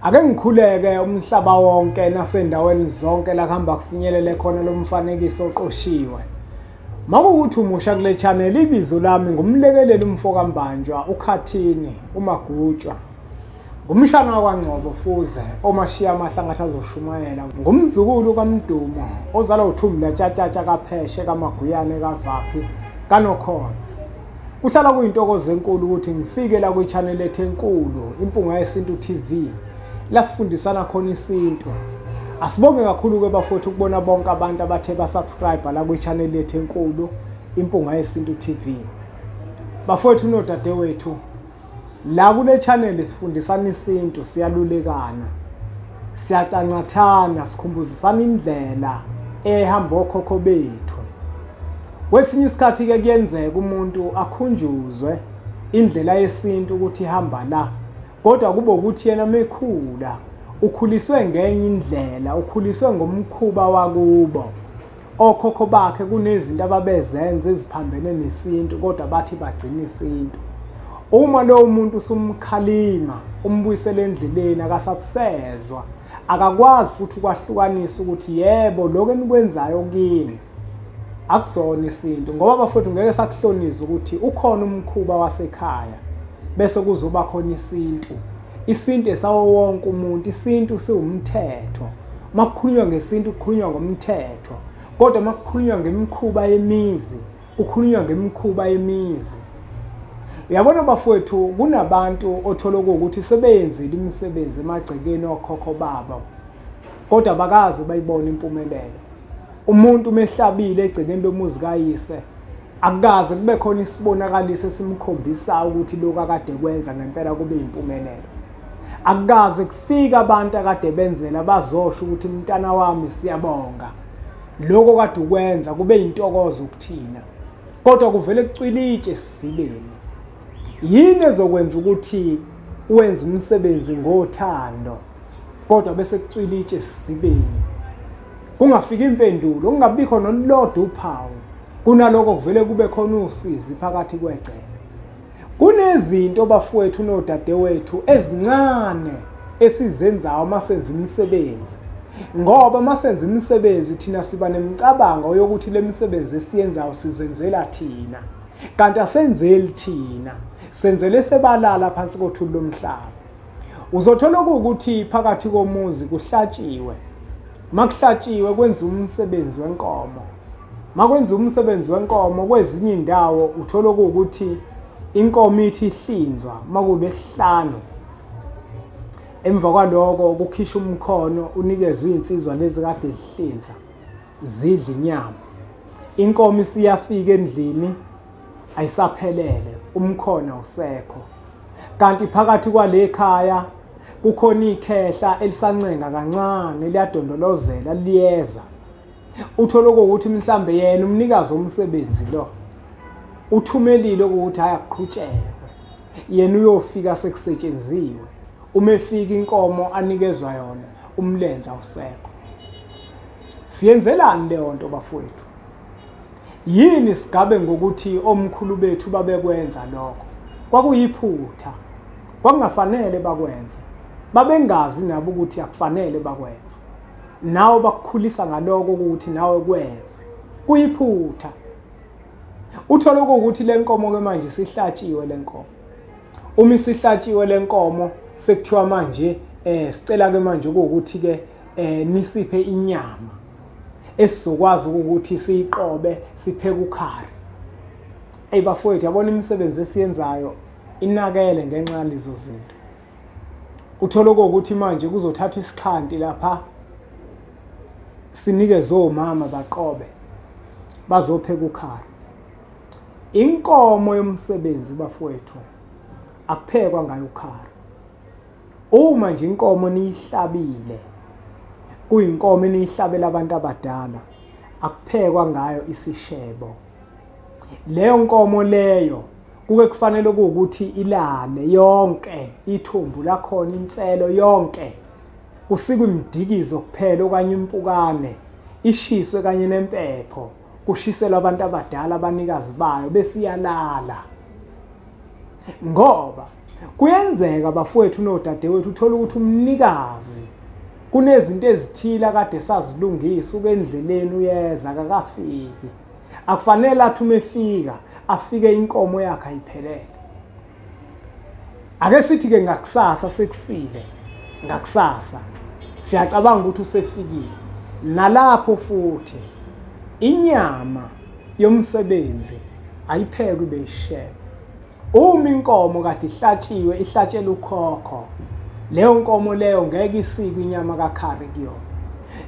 Ake ngikhuleke umhlaba wonke nasendaweni zonke la kuhamba kufinyelele khona lo mfanekiso oqoshiwe. Makukuthi umusha kule channel ibizo lami ngumlekeleli umfoka Mbanjwa uKhathini uMagutshwa. Ngumshana kwaNgcobo Fuze omashiya amahlangathi azoshumayela. Ngumzukulu kaMdumo ozalwa uThumla Tshatatsha kaPheshe kaMaguyane kaVaphi kaNokhona. Kuhlala kuyintokozo enkulu ukuthi ngifike la kwi-channel ethu enkulu Impunga Yesintu TV. Lasifundisana khona isintu. Asibonge kakhulu ke bafowethu ukubona bonke abantu abathe ba-subscribe la kwi-channel yethu enkulu Impunga Yesintu TV. Bafowethu nodadewethu, la kule channel sifundisana isintu, siyalulekana, siyacancathana, sikhumbuzisana indlela ehamba okhokho bethu. Kwesinye isikhathi ke kuyenzeka umuntu akhunjuzwe indlela yesintu ukuthi ihamba la, kodwa kube ukuthi yena mekhula ukhuliswe ngenye indlela, ukhuliswe ngomkhuba wakubo. Okhokho bakhe kunezinto ababezenza eziphambene nesintu kodwa bathi bagcina isintu. Uma lo muntu usumkhalima, umbuyisele endleleni akasabusezwa, akakwazi futhi ukwahlukanisa ukuthi yebo lokho enikwenzayo kini akusona isintu, ngoba bafowethu ngeke sakuhlonisa ukuthi ukhona umkhuba wasekhaya bese kuzoba khona isintu. Isintu esawo wonke umuntu, isintu siwumthetho. Makukhulunywa ngesintu kukhulunywa ngomthetho, kodwa makukhulunywa ngemikhuba yemizi kukhulunywa ngemikhuba yemizi. Uyabona bafowethu, kunabantu othola ukuthi sebeyenzile imisebenzi emagcekeni okhokho babo kodwa bakazi bayibona impumelelo. Umuntu mehlabile egcekeni lomuzi kayise akukaze kube khona isibonakaliso esimkhombisa ukuthi lokho akade kwenza ngempela kube impumelelo. Akukaze kufika abantu akade benzela bazosho ukuthi mntana wami siyabonga lokho kade ukwenza kube intokozo ukuthina, kodwa kuvele kucwilitshe sisibeni. Yini ezokwenza ukuthi wenze umsebenzi ngothando kodwa bese kucwilitshe sisibeni? Kungafika impendulo, kungabikho nolodwa uphawu kunaloko kuvele kube khona usizi phakathi kwegceke. Kunezinto bafowethu nodadewethu ezincane esizenzayo masenza imisebenzi, ngoba masenza imisebenzi thina siba nemicabango yokuthi le misebenzi esiyenzayo sizenzela thina, kanti asenzeli thina, senzele sebalala phansi kothuli lomhlaba. Uzothola ukuthi phakathi komuzi kuhlatshiwe, makuhlatshiwe kwenziwa umsebenzi wenkomo. Makwenza umsebenzi wenkomo kwezinye indawo uthola ukuthi inkomo ithi ihlinzwa makulesihlanu. Emva kwaloko kukhishwa umkhono unikezwe insizwa lezi kade zihlinza zidla inyama. Inkomo isiyafika endlini ayisaphelele, umkhono awusekho. Kanti phakathi kwale khaya kukhona ikhehla elisancenga kancane liyadondolozela liyeza. Uthola ukuthi mhlambe yena umnikazi womsebenzi lo uthumelile ukuthi ayaqhutshekwe, yena uyofika sekusetshenziswe. Uma efika inkomo anikezwa yona umlenze awusekho. Siyenzelani leyo nto bafowethu? Yini sigabe ngokuthi omkhulu bethu babekwenza lokho? Kwakuyiphutha, kwakungafanele bakwenze, babengazi nabo ukuthi akufanele bakwenze. Nawe bakukhulisa ngaloko ukuthi nawe kwenze, kuyiphutha. Uthola ukuthi le nkomo ke manje sihlatshiwe le nkomo. Uma isihlatshiwe le nkomo sekuthiwa manje sicela ke manje ukuthi ke nisiphe inyama esizokwazi ukuthi siyiqobe sipheke ukhari. Bafowethu, yabona imisebenzi esiyenzayo inakele ngenxa yalezo zinto. Uthola ukuthi manje kuzothathwa isikhanti lapha sinikeze omama baqobe bazopheka ukhari. Inkomo yomsebenzi bafowethu akuphekwa ngayo ukhari. Uma nje inkomo niyihlabile, kuyinkomo eniyihlabela abantu abadala, akuphekwa ngayo isishebo. Leyo nkomo leyo kuke kufanele ukuthi ilale yonke, ithumbu lakhona, inselo yonke, kusikwe imdikizo kuphela okanye impukane, ishiswe kanye nempepho, kushiselwa abantu abadala abanikazi bayo bese iyalala. Ngoba Kuyenzeka bafowethu nodadewethu uthola ukuthi umnikazi kunezinto ezithile kade sazilungisa ukendleleni uyeza akakafiki. Akufanele athi umefika afike inkomo yakhe ayiphelele. Ake sithi ke ngakusasa sekusile, ngakusasa siyacabanga ukuthi usefikile. Nalapho futhi inyama yomsebenzi ayiphekwe beyishebe. Uma inkomo kade ihlatshiwe ihlatshela ukhokho, leyo nkomo leyo ngeke isikwe inyama kakhari kuyona.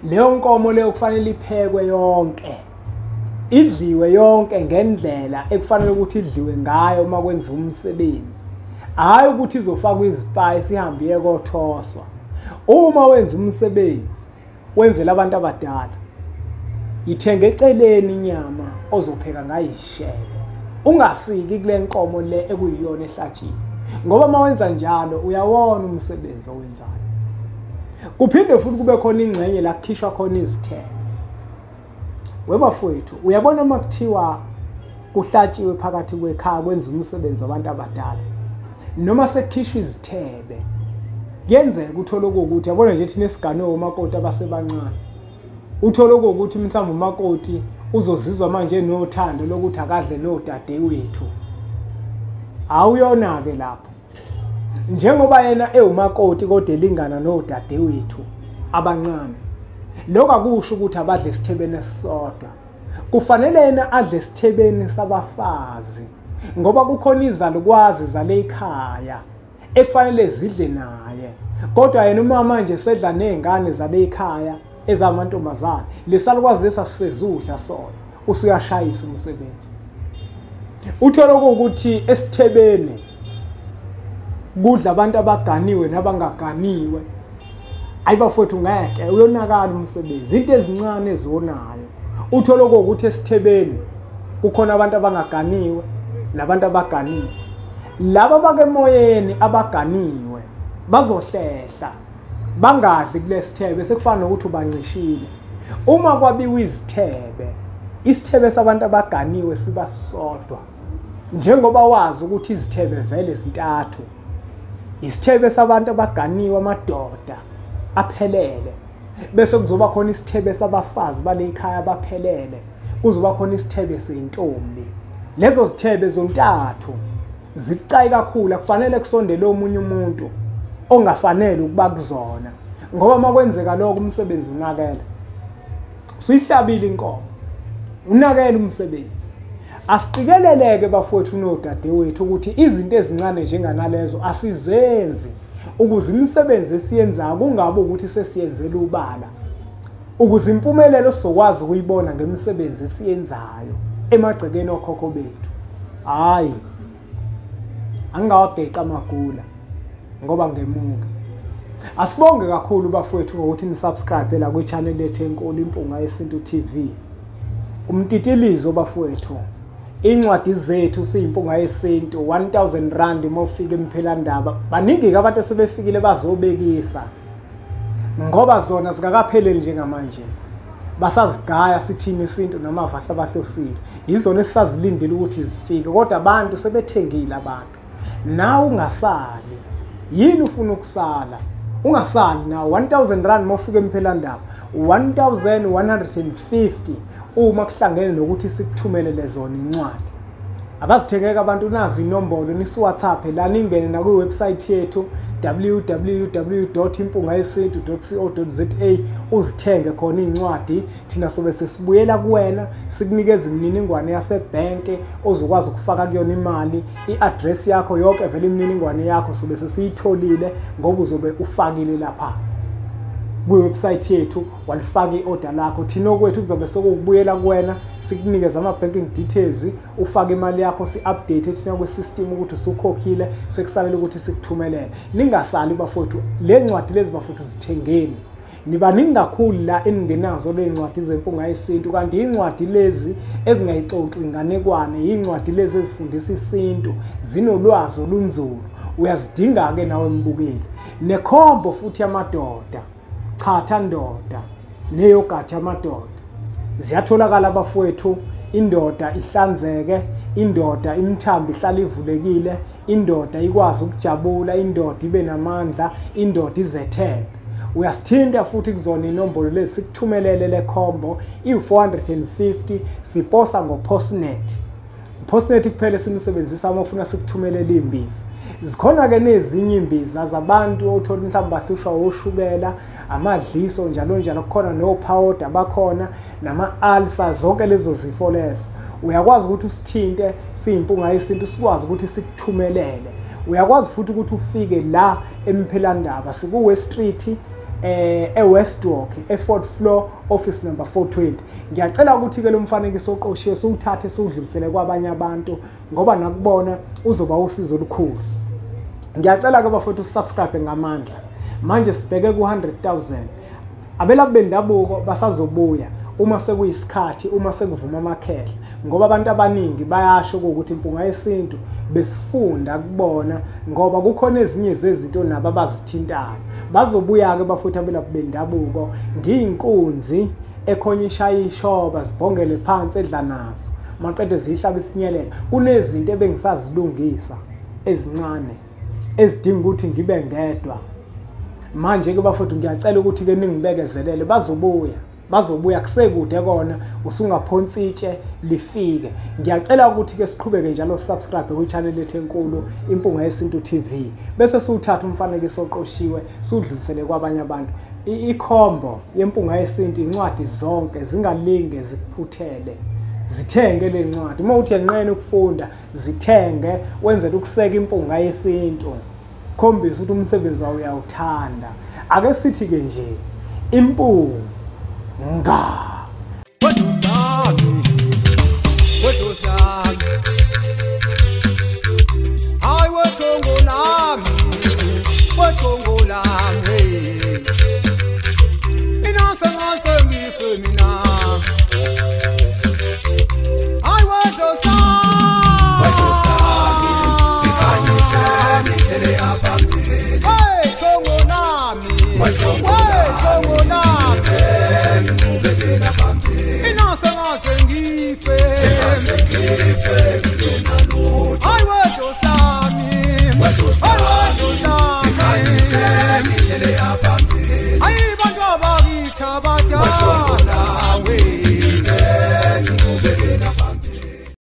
Leyo nkomo leyo kufanele iphekwe yonke, idliwe yonke ngendlela ekufanele ukuthi idliwe ngayo uma kwenziwa umsebenzi. Hayi ukuthi izofakwa izipayi ihambe iye kothoswa. Uma wenza umsebenzi wenzela abantu abadala, yithenga eceleni inyama ozopheka ngayo ishebe. Ungasiki kule nkomo le ekuyiyona ehlatshiwe, ngoba uma wenza njalo uyawona umsebenzi owenzayo. Kuphinde futhi kube khona ingxenye la kukhishwa khona izithelo. Webafowethu uyabona uma kuthiwa kuhlatshiwe phakathi kwekhaya kwenza umsebenzi wabantu abadala, noma sekukhishwa izithebe, kuyenzeka uthole ukuthi yabona nje thina esigane omakoti abasebancane, uthole ukuthi mhlawumbe umakoti uzozizwa manje nothando lokuthi akadle nodadewethu. Awuyona ke lapho, njengoba yena ewumakoti kodwa elingana nodadewethu abancane, lokho akusho ukuthi abadle esithebeni esisodwa. Kufanele yena adle esithebeni sabafazi, ngoba kukhona izalukwazi zale ekhaya ekufanele zidle naye. Kodwa yena uma manje sedla nezingane zale ekhaya ezamantombazane, lesalukwazi lesa sisezudla sona, usuyashayisa umsebenzi. Uthola ukuthi esithebeni kudla abantu abaganiwe nabangaganiwe. Ayibafowethu ngeke uyonakala umsebenzi, into ezincane ezonayo. Uthola ukuthi esithebeni kukhona abantu abangaganiwe nabantu abaganiwe. Laba bakemoyeni abaganiwe bazohlehla bangadli kulesithebe, sekufana nokuthi ubancishile. Uma kwabiwa izithebe, isithebe sabantu abaganiwe siba sodwa. Njengoba wazi ukuthi izithebe vele zintathu, isithebe sabantu abaganiwe amadoda aphelele, bese kuzoba khona isithebe sabafazi bale ekhaya abaphelele, kuzoba khona isithebe sentombi. Lezo zithebe zontathu zicayi kakhulu, akufanele kusondele omunye umuntu ongafanele ukuba kuzona, ngoba makwenzeka lokho umsebenzi unakela. Usihlabile inkomo, unakela umsebenzi. Asiqikeleleke bafowethu nodadewethu ukuthi izinto ezincane njenganalezo asizenzi ukuze imisebenzi esiyenzayo kungabe ukuthi sesiyenzela ubala, ukuze impumelelo sizokwazi ukuyibona ngemisebenzi esiyenzayo emagcekeni okhokho bethu. Hayi, angawageqa amagula ngoba ngemuka. Asibonge kakhulu bafowethu ngokuthi nisubscribe la kwi-channel yethu enkulu Impunga Yesintu TV. Umtitilizo bafowethu, incwadi zethu siyimpunga yesintu 1000 rand uma ufika emphelandaba. Baningi abantu sebefikile bazobekisa, ngoba zona zingakapheleli njengamanje. Basazigaya sithini isintu namavahla abahlosile, yizona esisazilindile ukuthi zifike, kodwa abantu sebethengile abantu. Nawe ungasali, yini ufuna ukusala? Ungasali nawe 1000 rand uma ufika emphelandaba, 1150 uma kuhlangene nokuthi sikuthumelele zona incwadi. Abazithengeka abantu nazi inombolo nisi WhatsApp la ningene na ku website yethu www.impungayesintu.co.za uzithenge khona incwadi. Thina sobe sesibuyela kuwena sikunikeza imininingwane yasebhenke ozokwazi ukufaka kuyona imali, iaddress yakho yonke vele imininingwane yakho sobe sesiyitholile ngoba uzobe ufakile lapha kwi-website yethu walifaka i-order lakho. Thina okwethu kuzobe sekubuyela kuwena sikunikeza ama-banking details, ufake imali yakho, si-update thina kwe-system ukuthi usukhokhile, sekusalela ukuthi sikuthumelele. Ningasali bafowethu, le ncwadi lezi bafowethu zithengeni. Nibaningi kakhulu la eningenazo le ncwadi zempunga yesintu, kanti incwadi lezi ezingayixoxi inganekwane, incwadi lezi ezifundisa isintu, zinolwazi olunzulu. Uyazidinga-ke nawe mbukeli. Nekhombo futhi yamadoda, chatha ndoda, neyogathi yamadoda, ziyatholakala bafowethu indoda ihlanzeke, indoda imithambo ihlala ivulekile, indoda ikwazi ukujabula, indoda ibe namandla, indoda izethembe. Uyasithinta futhi kuzona inombolo lezi sikuthumelele le combo i450 siposa ngoPostnet. Postnet kuphela sinisebenzisa uma ufuna sikuthumelele imbiza. Zikhona ke nezinye imbiza zabantu othola mhlawumbe bahlushwa oshukela, amadliso njalo njalo, kukhona no-powder bakhona, nama-ulcer, zonke lezo zifo lezo. Uyakwazi ukuthi usithinte siyimpunga yesintu sikwazi ukuthi sikuthumelele. Uyakwazi futhi ukuthi ufike la eMphelandaba siku-West Street eWest Walk, e4th floor, office number 420. Ngiyacela ukuthi ke lo mfanekiso oqoshiwe siwuthathe siwudlulisele kwabanye abantu ngoba nakubona uzoba usizo olukhulu. Ngiyacela ke bafowethu usubscribe ngamandla. Manje sibheke ku100,000. Abelaphi bendabuko basazobuya uma sekuyisikhathi, uma sekuvuma amakhehla, ngoba abantu abaningi bayasho ukuthi impunga yesintu besifunda kubona ngoba kukhona ezinye zezinto nabo abazithintayo. Bazobuya ke bafowethu abelaphi bendabuko ngiyinkunzi ekhonyisha ishoba zibhongele phansi edla nazo maqede zihlaba isinyelela. Kunezinto ebengisazilungisa ezincane ezidinga ukuthi ngibe ngedwa. Manje ke bafowethu ngiyacela ukuthi ke ningibekezelele, bazobuya kusekude kona, usungaphonsi itshe lifike. Ngiyacela ukuthi ke siqhubeke njalo subscribe ku channel lethu enkulu Impunga Yesintu TV, bese siwuthatha umfanekiso oqoshiwe siwudlulisele kwabanye abantu. Ikhombo yempunga yesintu incwadi zonke zingalinge zikuphuthele. Zithenge le ncwadi uma uthi enqene ukufunda, zithenge wenzela ukuseka impunga yesintu, khombisa ukuthi umsebenzi wawo uyawuthanda. Ake sithi ke nje impunga What was that?